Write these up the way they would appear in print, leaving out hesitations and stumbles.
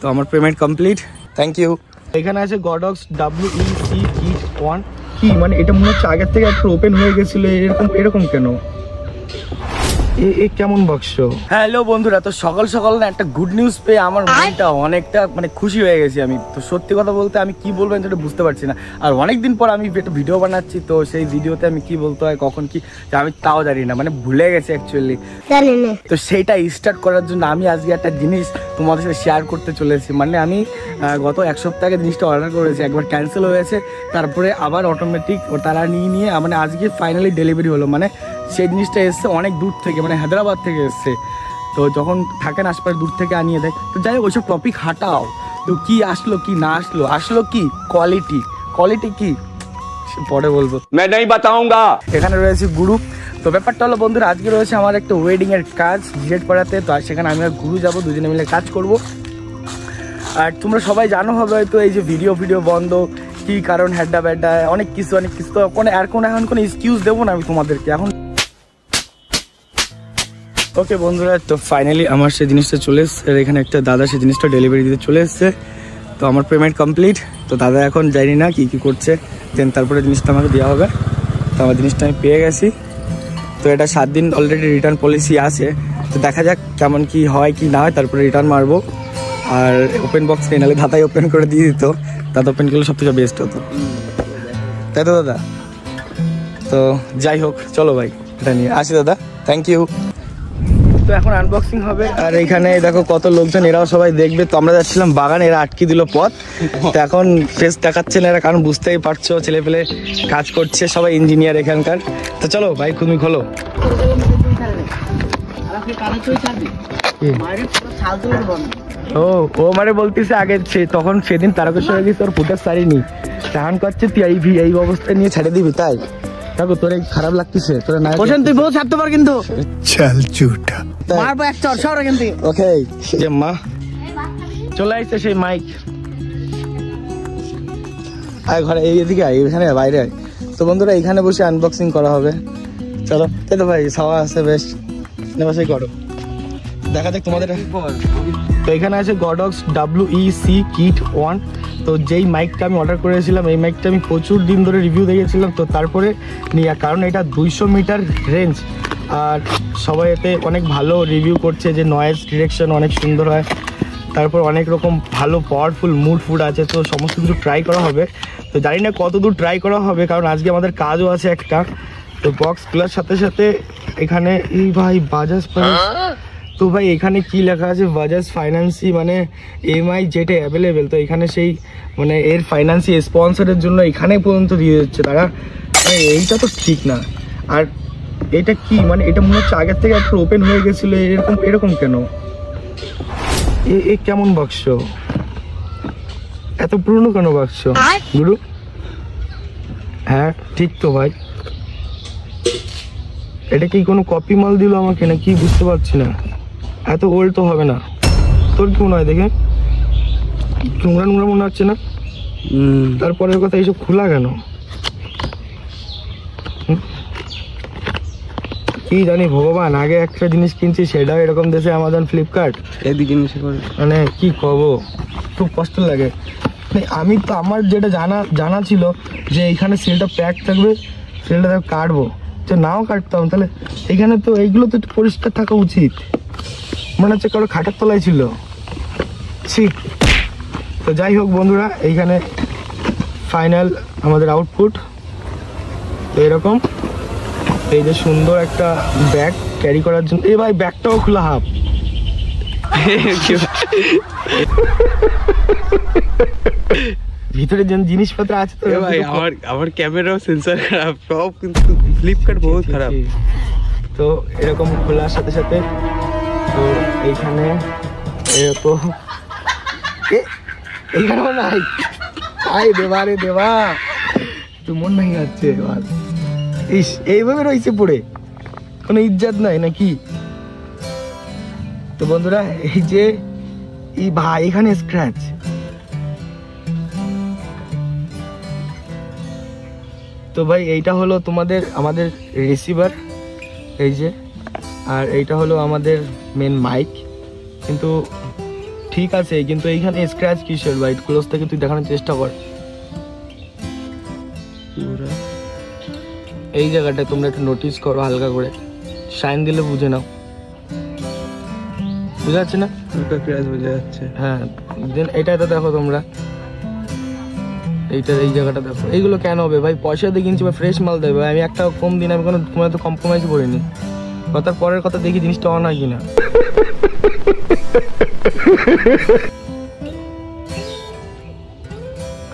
তো আমার payment complete, thank you. এখানে আছে গডক্স WEC কিট 1। কি মানে এটা মনে হচ্ছে আগের থেকে একটু ওপেন হয়ে গেছিল, এরকম কেন? কেমন বাক্স? হ্যালো বন্ধুরা, তো সকাল সকাল না একটা গুড নিউজ পেয়ে আমার মনটা অনেকটা মানে খুশি হয়ে গেছি আমি। তো সত্যি কথা বলতে আমি কি বলবো সেটা বুঝতে পারছি না। আর অনেকদিন পর আমি একটা ভিডিও বানাচ্ছি, তো সেই ভিডিওতে আমি কি বলতে হয় কখন কি আমি তাও জানি না, মানে ভুলে গেছি অ্যাকচুয়ালি। তো সেইটা স্টার্ট করার জন্য আমি আজকে একটা জিনিস তোমাদের সাথে শেয়ার করতে চলেছি। মানে আমি গত এক সপ্তাহ আগে জিনিসটা অর্ডার করেছি, একবার ক্যান্সেল হয়েছে, তারপরে আবার অটোমেটিক তারা নিয়ে মানে আজকে ফাইনালি ডেলিভারি হলো। মানে সেই জিনিসটা এসছে অনেক দূর থেকে, মানে হায়দ্রাবাদ থেকে এসছে। তো যখন থাকেন আশপাশে দূর থেকে আনিয়ে দেয়। তো যাই হোক ওইসব টপিক হাটাও, তো কি আসলো কি না আসলো কি কোয়ালিটি কি পরে বলবো, मैं नहीं बताऊंगा। এখানে রয়েছে গুরু। তো ব্যাপারটা হলো বন্ধুরা, আজকে রয়েছে আমার একটা ওয়েডিং এর কাজ জিরেট পাড়াতে। তো সেখানে আমি আর গুরু যাবো, দুজনে মিলে কাজ করব। আর তোমরা সবাই জানো হবে হয়তো এই যে ভিডিও বন্ধ কি কারণ, হ্যাড্ডা ব্যাড্ডা অনেক কিছু তো এখন এক্সকিউজ দেবো না আমি তোমাদেরকে এখন। ওকে বন্ধুরা, তো ফাইনালি আমার সেই জিনিসটা চলে এসছে। এখানে একটা দাদা সেই জিনিসটা ডেলিভারি দিতে চলে এসছে। তো আমার পেমেন্ট কমপ্লিট। তো দাদা এখন জানি না কি করছে, দেন তারপরে জিনিসটা আমাকে দেওয়া হবে। তো আমার জিনিসটা আমি পেয়ে গেছি। তো এটা 7 দিন অলরেডি রিটার্ন পলিসি আছে। তো দেখা যাক কেমন কি হয় কি না হয়, তারপরে রিটার্ন মারবো। আর ওপেন বক্স নিয়ে নাহলে দাদাই ওপেন করে দিয়ে দিত, দাদা ওপেন করলে সবথেকে বেস্ট হতো, তাই তো দাদা? তো যাই হোক চলো ভাই, এটা নিয়ে আসি দাদা, থ্যাংক ইউ। তো এখন আনবক্সিং হবে। আর এখানে দেখো কত লোকজন, এরাও সবাই দেখবে। তো আমরা যাচ্ছিলাম বাগানে, এরা আটকে দিল পথ। তো এখন ফেস দেখাচ্ছে না এরা, কারণ বুঝতেই পারছো ছেলে পেলে কাজ করছে, সবাই ইঞ্জিনিয়ার এখানকার। তো চলো ভাই তুমি খোলো। ও মানে বলতেছে আগে তখন সেদিন তারকেশ্বরে গেছি তোর ফুটার সারিনি, এখন করছে তুই এই অবস্থায় নিয়ে ছেড়ে দিবি, তাই দেখো তোর খারাপ লাগতেছে। তোর না তুই বহু ছাড়তে পার কিন্তু চল চুটা মারবো এক চড় সর কিন্তু। ওকে যে মা চলে আসছে সেই মাইক, আয় ঘরে এইদিকে আয়, এখানে বাইরে আয়। তো বন্ধুরা এখানে বসে আনবক্সিং করা হবে, চলো। তাই তো ভাই সাওয়া আছে বেশ, বসেই করো, দেখা যাক তোমাদের। তো এখানে আছে গডক্স WEC কিট 1। তো যেই মাইকটা আমি অর্ডার করেছিলাম, এই মাইকটা আমি প্রচুর দিন ধরে রিভিউ দেখেছিলাম। তো তারপরে নিয়ে, কারণ এটা 200 মিটার রেঞ্জ, আর সবাই এতে অনেক ভালো রিভিউ করছে যে নয়েজ ডিরেকশন অনেক সুন্দর হয়, তারপর অনেক রকম ভালো পাওয়ারফুল ফুড আছে। তো সমস্ত কিছু ট্রাই করা হবে। তো জানি না কত দূর ট্রাই করা হবে, কারণ আজকে আমাদের কাজও আছে একটা। তো বক্স খোলার সাথে সাথে এখানে এই ভাই বাজাজ তো ভাই এখানে কি লেখা আছে, বাজাজ ফাইন্যান্সি মানে EMI যেটা অ্যাভেলেবেল। তো এখানে সেই মানে এর ফাইন্যান্সি স্পন্সরের জন্য এখানে পর্যন্ত দিয়ে দিচ্ছে তারা, এইটা তো ঠিক না। আর এটা কি মানে এটা মনে হচ্ছে আগের থেকে একটু ওপেন হয়ে গেছিল, এরকম কেন? কেমন বাক্স? এত পুরনো কেন বাক্স গুরু? হ্যাঁ ঠিক তো ভাই, এটা কি কোনো কপি মাল দিল আমাকে না কি বুঝতে পারছি না। এত ওল্ড তো হবে না, তোর কি মনে হয়? দেখে নোংরা মনে হচ্ছে না? তারপরের কথা এইসব খোলা কেন কি জানি ভগবান। আগে একটা জিনিস কিনছি সেটাও এরকম দেশে অ্যামাজন ফ্লিপকার্ট এই জিনিস মানে কি কব, খুব কষ্ট লাগে। আমি তো আমার যেটা জানা ছিল যে এইখানে সেলটা প্যাক থাকবে, সেলটা কাটবো, তো নাও কাটতাম তাহলে। এখানে তো এইগুলো তো পরিষ্কার থাকা উচিত, মনে হচ্ছে কারো খাটার তলায় ছিল। তো যাই হোক বন্ধুরা, এইখানে ফাইনাল আমাদের আউটপুট এরকম। এই যে সুন্দর একটা ব্যাগ ক্যারি করার জন্য, এই ভাই ব্যাগটাও খোলা হাফ। ভিতরে যে জিনিসপত্র আছে তো ভাই, আমার ক্যামেরাও সেন্সর খারাপ, সব কিন্তু ফ্লিপকার্ট বহুত খারাপ। তো এরকম খোলার সাথে সাথে তো এইখানে এরকম এইখানেও নাই, আই দেবা রে দেবা, তো মন ভেঙে যাচ্ছে এবার। ইস এইভাবে রয়েছে পড়ে, কোনো ইজ্জত নাই নাকি? তো বন্ধুরা এই যে এই ভাই এখানে স্ক্র্যাচ, তো ভাই এইটা হলো আমাদের রিসিভার এই যে, আর এইটা হলো আমাদের মেন মাইক। কিন্তু ঠিক আছে, কিন্তু এইখানে স্ক্র্যাচ কিসের ভাই? ক্লোজ থেকে তুই দেখানোর চেষ্টা কর। এই জায়গাটা তোমরা একটু নোটিস করো হালকা করে, শাইন দিলে বুঝে নাও। বুঝা যাচ্ছে না? বোঝা যাচ্ছে। হ্যাঁ, দেন এটাতে দেখো তোমরা, এইটা এই জায়গাটা দেখো। এইগুলো কেন হবে ভাই? পয়সা দিয়ে কিনছি বা ফ্রেশ মাল দেবে, আমি একটা কম দিন আমি কোনো তো কম্প্রোমাইজ করিনি। কথার পরের কথা দেখি জিনিসটা অন হয় কিনা।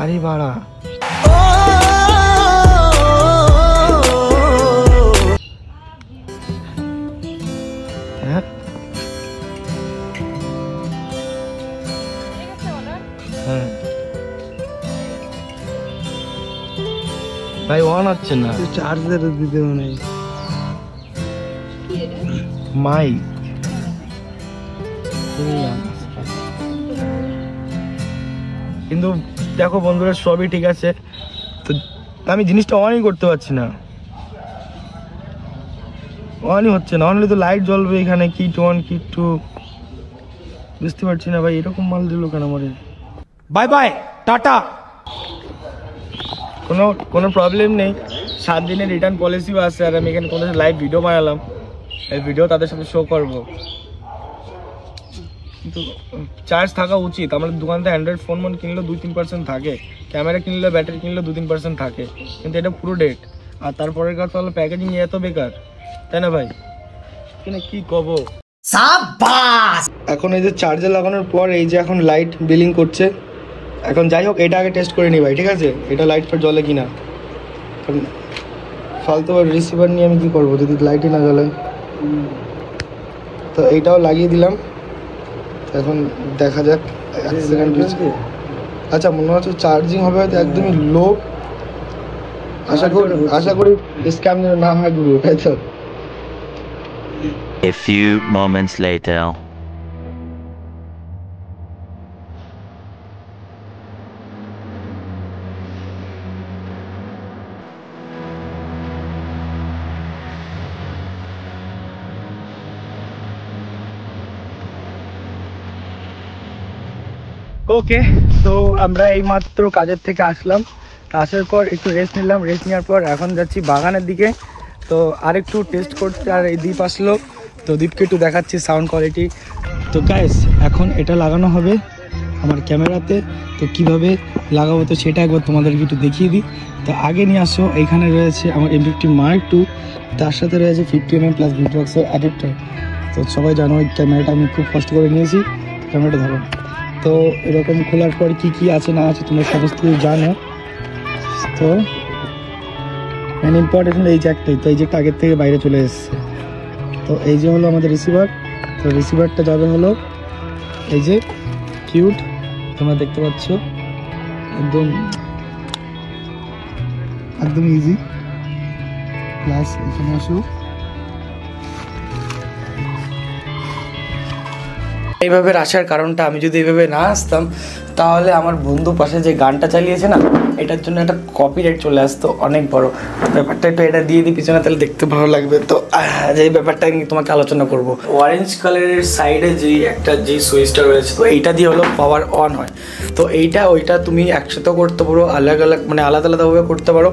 আরে বাড়া, হ্যাঁ হ্যাঁ ভাই অন হচ্ছে না, চার্জার দিতেও নেই। মাই কিন্তু দেখো বন্ধুরা, সবই ঠিক আছে, তো আমি জিনিসটা অনই করতে পারছি না, অনই হচ্ছে না। অনলি তো লাইট জ্বলবে এখানে, কি টু অন কি টু বুঝতে পারছি না ভাই। এরকম মাল দিল কেন আমারে? Bye bye tata. কোনো প্রবলেম নেই, 7 দিনের রিটার্ন পলিসিও আছে। আর আমি এখানে কোনো লাইভ ভিডিও বানালাম, এই ভিডিও তাদের সাথে শো করবো। কিন্তু চার্জ থাকা উচিত। আমাদের দোকান থেকে অ্যান্ড্রয়েড ফোন কিনলেও 2-3% থাকে, ক্যামেরা কিনলেও ব্যাটারি কিনলেও 2-3% থাকে, কিন্তু এটা পুরো ডেট। আর তারপরের কথা হলো প্যাকেজিং এত বেকার, তাই না ভাই? কিনা কি কব। এখন এই যে চার্জার লাগানোর পর এই যে এখন লাইট বিলিং করছে। এখন যাই হোক, এটা আগে টেস্ট করে নি ভাই, ঠিক আছে? এটা লাইট ফার জ্বলে কিনা। ফালতু রিসিভার নিয়ে আমি কি করবো যদি লাইটই না জ্বলে? তো এইটাও লাগিয়ে দিলাম, এখন দেখা যাক। 1 সেকেন্ড। আচ্ছা, মনে হচ্ছে চার্জিং হবে হয়তো একদমই লো। আশা করি স্ক্যাম না হয় গুরু, তাই তো? A few moments later. ওকে, তো আমরা এই মাত্র কাজের থেকে আসলাম। আসার পর একটু রেস্ট নিলাম, রেস্ট নেওয়ার পর এখন যাচ্ছি বাগানের দিকে। তো আরেকটু টেস্ট করতে, আর এই দ্বীপ আসলো, তো দ্বীপকে একটু দেখাচ্ছি সাউন্ড কোয়ালিটি। তো গাইস, এখন এটা লাগানো হবে আমার ক্যামেরাতে। তো কিভাবে লাগাবো তো সেটা একবার তোমাদেরকে একটু দেখিয়ে দিই। তো আগে নিয়ে আসো, এইখানে রয়েছে আমার M50 Mark II, তার সাথে রয়েছে 50mm প্লাস ভিটবক্সের অ্যাডাপ্টার। তো সবাই জানো এই ক্যামেরাটা আমি খুব কষ্ট করে নিয়েছি। ক্যামেরাটা ধরো। তো এরকম খোলার পর কি কি আছে না আছে তোমরা সমস্ত কিছু জানো। তো মেন ইম্পর্টেন্ট এই জ্যাকটাই, তো এই জ্যাকটা আগের থেকে বাইরে চলে এসেছে। তো এই যে হলো আমাদের রিসিভার। তো রিসিভারটা যাবে হলো এই যে কিউট, তোমরা দেখতে পাচ্ছ, একদম ইজি। প্লাস এখানে আসো, এইভাবে আসার কারণটা, আমি যদি এইভাবে না আসতাম তাহলে আমার বন্ধু পাশে যে গানটা চালিয়েছে না, এটার জন্য একটা কপিরাইট চলে আসতো অনেক বড়। ব্যাপারটা একটু এটা দিয়ে দিই পিছনে, তাহলে দেখতে ভালো লাগবে। তো যে ব্যাপারটা আমি তোমাকে আলোচনা করব, অরেঞ্জ কালারের সাইডে যে সুইচটা রয়েছে, তো এইটা দিয়ে হলো পাওয়ার অন হয়। তো এইটা ওইটা তুমি একসাথেও করতে পারো, আলাদা আলাদাভাবে করতে পারো।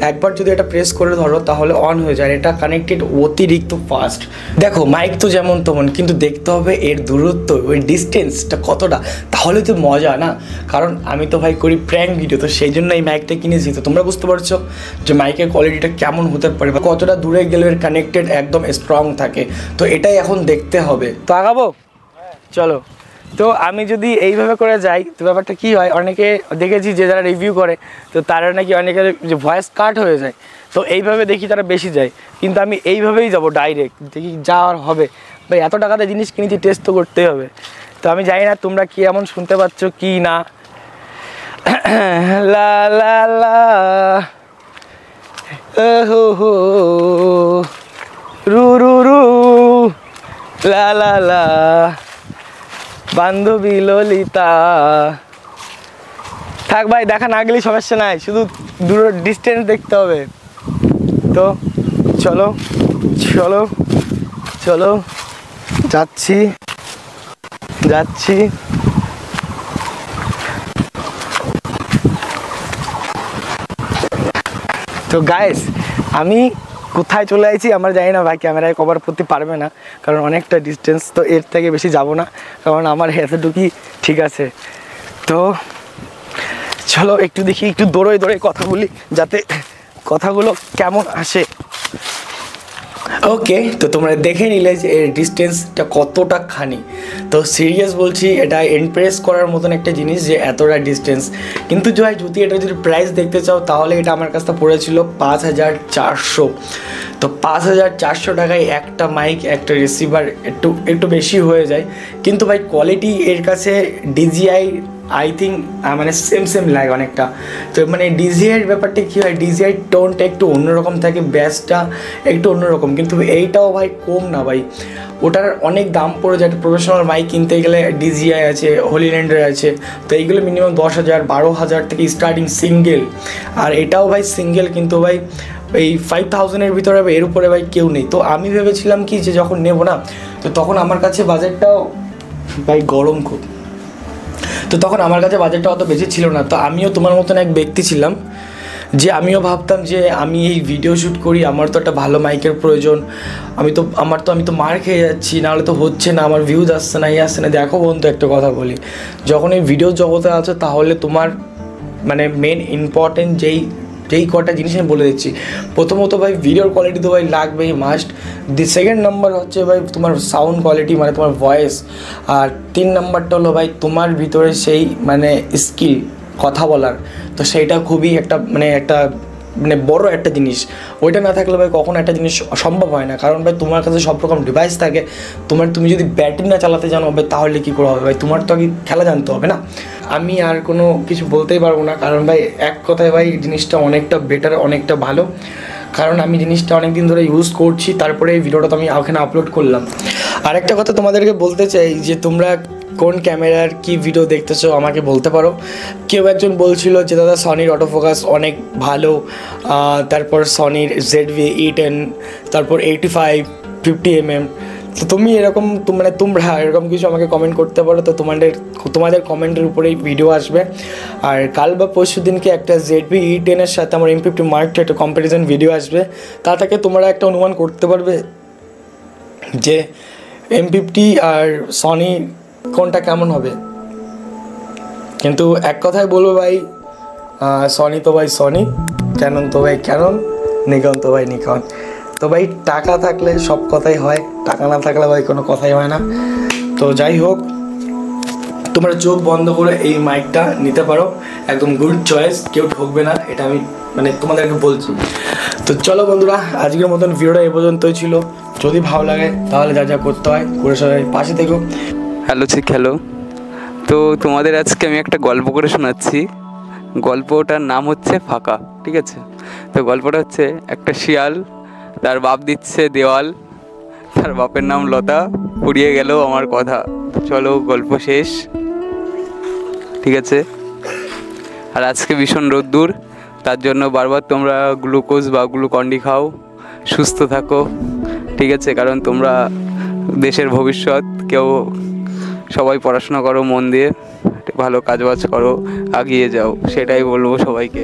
একবার যদি এটা প্রেস করে ধরো তাহলে অন হয়ে যায়। এটা কানেক্টেড অতিরিক্ত ফাস্ট। দেখো মাইক তো যেমন তেমন, কিন্তু দেখতে হবে এর দূরত্ব, ওই ডিস্টেন্সটা কতটা, তাহলে তো মজা না। কারণ আমি তো ভাই করি প্র্যাঙ্ক ভিডিও, তো সেই জন্য এই মাইকটা কিনেছি। তো তোমরা বুঝতে পারছো যে মাইকের কোয়ালিটিটা কেমন হতে পারে বা কতটা দূরে গেলে এর কানেক্টেড একদম স্ট্রং থাকে। তো এটাই এখন দেখতে হবে। তো আগাবো, চলো। তো আমি যদি এইভাবে করে যাই তো ব্যাপারটা কী হয়, অনেকে দেখেছি যে যারা রিভিউ করে, তো তারা নাকি অনেকের যে ভয়েস কাট হয়ে যায়। তো এইভাবে দেখি তারা বেশি যায়, কিন্তু আমি এইভাবেই যাব ডাইরেক্ট, দেখি যাওয়ার হবে। ভাই এত টাকাতে জিনিস কিনেছি, টেস্ট তো করতেই হবে। তো আমি জানি না তোমরা কি এমন শুনতে পাচ্ছ কি না। লা লা লা হো হো রু রু রু লা লা লা বান্ধবী ললিতা। থাক ভাই, দেখা না গেলেই সমস্যা নাই, শুধু দূর ডিস্টেন্স দেখতে হবে। তো চলো চলো চলো, যাচ্ছি যাচ্ছি তো গাইস আমি কোথায় চলে আসছি আমরা জানি না ভাই, ক্যামেরায় কভার করতে পারবে না কারণ অনেকটা ডিস্টেন্স, তো এর থেকে বেশি যাব না কারণ আমার এতটুকুই ঠিক আছে। তো চলো একটু দেখি, একটু দৌড়ে কথা বলি যাতে কথাগুলো কেমন আসে। ওকে, তো তোমরা দেখে নিলে যে এর ডিস্টেন্সটা কতটা খানি। তো সিরিয়াস বলছি, এটা ইমপ্রেস করার মতন একটা জিনিস যে এতটা ডিস্টেন্স। কিন্তু যদি এটা যদি প্রাইস দেখতে চাও তাহলে এটা আমার কাছে পড়েছিল 5400। তো 5400 টাকায় একটা মাইক একটা রিসিভার একটু বেশি হয়ে যায়, কিন্তু ভাই কোয়ালিটি এর কাছে DJI আই থিঙ্ক মানে সেম লাগে অনেকটা। তো মানে ডিজিআইয়ের ব্যাপারটা কী হয়, ডিজিআই টোনটা একটু অন্যরকম থাকে, ব্যাসটা একটু অন্যরকম, কিন্তু এইটাও ভাই কম না ভাই, ওটার অনেক দাম পড়ে যায়। একটা প্রফেশনাল মাইক কিনতে গেলে DJI আছে, হোলিল্যান্ডের আছে, তো এইগুলো মিনিমাম 10,000 12,000 থেকে স্টার্টিং সিঙ্গেল। আর এটাও ভাই সিঙ্গেল, কিন্তু ভাই এই 5000-এর ভিতরে এর উপরে ভাই কেউ নেই। তো আমি ভেবেছিলাম কি যে যখন নেবো না, তো তখন আমার কাছে বাজেটটাও ভাই গরম খুব, তো তখন আমার কাছে বাজেটটা অত বেশি ছিল না। তো আমিও তোমার মতন এক ব্যক্তি ছিলাম যে আমিও ভাবতাম যে আমি এই ভিডিও শ্যুট করি, আমার তো একটা ভালো মাইকের প্রয়োজন, আমি তো মার খেয়ে যাচ্ছি, নাহলে তো হচ্ছে না, আমার ভিউজ আসছে না, আসছে না। দেখো বন্ধু একটা কথা বলি, যখন এই ভিডিও জগতে আছে তাহলে তোমার মানে মেন ইম্পর্টেন্ট যেই কটা জিনিস আমি বলে দিচ্ছি। প্রথমত ভাই ভিডিওর কোয়ালিটি তো ভাই লাগবেই মাস্ট। সেকেন্ড নাম্বার হচ্ছে ভাই তোমার সাউন্ড কোয়ালিটি, মানে তোমার ভয়েস। আর 3 নাম্বারটা হলো ভাই তোমার ভিতরে সেই মানে স্কিল কথা বলার, তো সেইটা খুবই একটা বড় একটা জিনিস। ওইটা না থাকলে ভাই কখনো একটা জিনিস সম্ভব হয় না, কারণ ভাই তোমার কাছে সব রকম ডিভাইস থাকে, তুমি যদি ব্যাটারি না চালাতে জানো ভাই তাহলে কী করে হবে ভাই, তোমার তো আগে খেলা জানতে হবে না। আমি আর কোনো কিছু বলতেই পারবো না, কারণ ভাই এক কথায় ভাই জিনিসটা অনেকটা বেটার, অনেকটা ভালো, কারণ আমি জিনিসটা অনেক দিন ধরে ইউজ করছি, তারপরে এই ভিডিওটা তো আমি ওখানে আপলোড করলাম। আরেকটা কথা তোমাদেরকে বলতে চাই যে তোমরা কোন ক্যামেরার কি ভিডিও দেখতেছো আমাকে বলতে পারো। কেউ একজন বলছিল যে দাদা সনির অটোফোকাস অনেক ভালো, তারপর সনির ZV-E10, তারপর 85 50mm। তো তুমি এরকম তোমরা এরকম কিছু আমাকে কমেন্ট করতে পারো, তো তোমাদের কমেন্টের উপরেই ভিডিও আসবে। আর কাল বা পরশু দিনকে একটা ZV-E10-এর সাথে আমার M50 Mark II একটা কম্প্যারিজন ভিডিও আসবে, তা থেকে তোমরা একটা অনুমান করতে পারবে যে M50 আর সনি কোনটা কেমন হবে। কিন্তু এক কথায় বলবো ভাই, সনি তো ভাই সনি, ক্যানন তো ভাই ক্যানন, নিকন তো ভাই নিকন। তো ভাই টাকা থাকলে সব কথাই হয়, টাকা না থাকলে ভাই কোনো কথাই হয় না। তো যাই হোক, তোমরা চোখ বন্ধ করে এই মাইকটা নিতে পারো, একদম গুড চয়েস, কেউ ঠকবে না, এটা আমি তোমাদেরকে বলছি। তো চলো বন্ধুরা, আজকের মতন ভিডিওটা এ পর্যন্তই ছিল। যদি ভালো লাগে তাহলে যা করতে হয় করে সবাই পাশে থেকো। হ্যালো, তো তোমাদের আজকে আমি একটা গল্প করে শোনাচ্ছি। গল্পটার নাম হচ্ছে ফাঁকা, ঠিক আছে? তো গল্পটা হচ্ছে একটা শিয়াল, তার বাপ দিচ্ছে দেওয়াল, তার বাপের নাম লতা, ফুরিয়ে গেল আমার কথা। চলো গল্প শেষ, ঠিক আছে? আর আজকে ভীষণ রোদ্দুর, তার জন্য বারবার তোমরা গ্লুকোজ বা গ্লুকন্ডি খাও, সুস্থ থাকো, ঠিক আছে? কারণ তোমরা দেশের ভবিষ্যৎ, সবাই পড়াশোনা করো মন দিয়ে, ভালো কাজবাজ করো, এগিয়ে যাও, সেটাই বলবো সবাইকে।